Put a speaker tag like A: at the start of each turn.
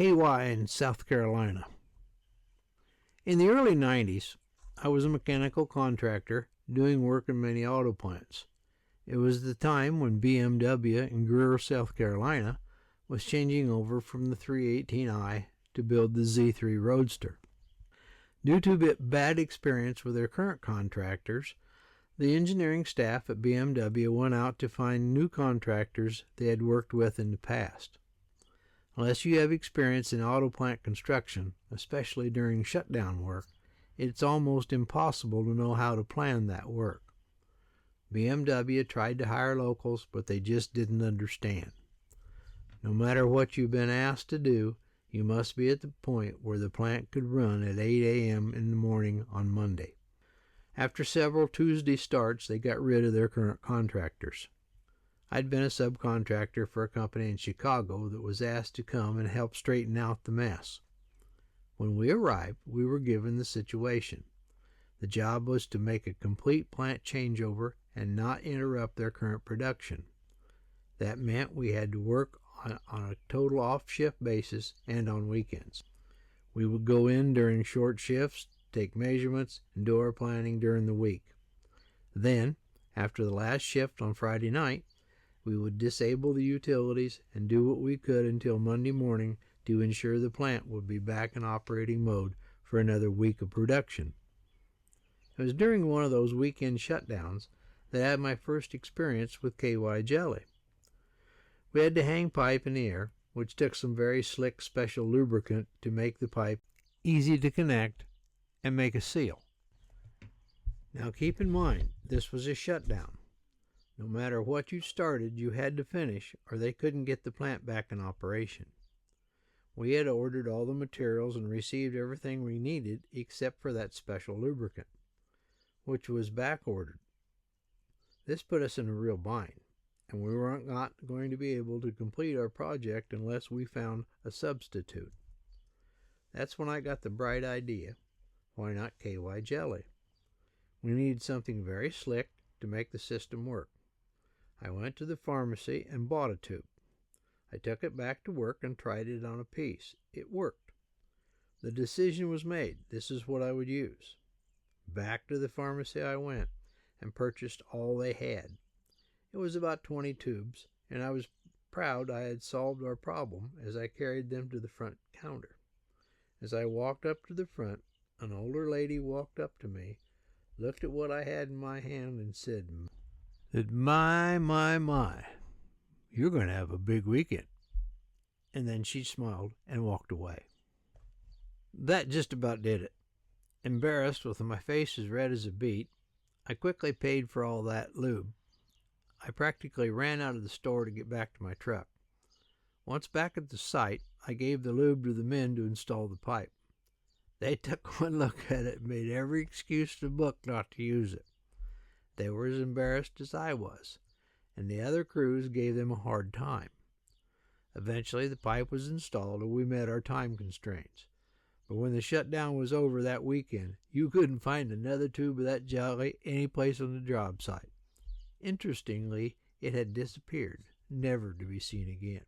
A: KY in South Carolina. In the early 90s, I was a mechanical contractor doing work in many auto plants. It was the time when BMW in Greer, South Carolina was changing over from the 318i to build the Z3 Roadster. Due to bad experience with their current contractors, the engineering staff at BMW went out to find new contractors they had worked with in the past. Unless you have experience in auto plant construction, especially during shutdown work, it's almost impossible to know how to plan that work. BMW tried to hire locals, but they just didn't understand. No matter what you've been asked to do, you must be at the point where the plant could run at 8 a.m. in the morning on Monday. After several Tuesday starts, they got rid of their current contractors. I'd been a subcontractor for a company in Chicago that was asked to come and help straighten out the mess. When we arrived, we were given the situation. The job was to make a complete plant changeover and not interrupt their current production. That meant we had to work on a total off-shift basis and on weekends. We would go in during short shifts, take measurements, and do our planning during the week. Then, after the last shift on Friday night, we would disable the utilities and do what we could until Monday morning to ensure the plant would be back in operating mode for another week of production. It was during one of those weekend shutdowns that I had my first experience with KY jelly. We had to hang pipe in the air, which took some very slick special lubricant to make the pipe easy to connect and make a seal. Now keep in mind, this was a shutdown. No matter what you started, you had to finish, or they couldn't get the plant back in operation. We had ordered all the materials and received everything we needed except for that special lubricant, which was back ordered. This put us in a real bind, and we weren't not going to be able to complete our project unless we found a substitute. That's when I got the bright idea, why not KY jelly? We needed something very slick to make the system work. I went to the pharmacy and bought a tube. I took it back to work and tried it on a piece. It worked. The decision was made. This is what I would use. Back to the pharmacy I went and purchased all they had. It was about 20 tubes, and I was proud I had solved our problem as I carried them to the front counter. As I walked up to the front, an older lady walked up to me, looked at what I had in my hand, and said, My, you're going to have a big weekend. And then she smiled and walked away. That just about did it. Embarrassed, with my face as red as a beet, I quickly paid for all that lube. I practically ran out of the store to get back to my truck. Once back at the site, I gave the lube to the men to install the pipe. They took one look at it and made every excuse in the book not to use it. They were as embarrassed as I was, and the other crews gave them a hard time. Eventually the pipe was installed and we met our time constraints. But when the shutdown was over that weekend, you couldn't find another tube of that jelly any place on the job site. Interestingly, it had disappeared, never to be seen again.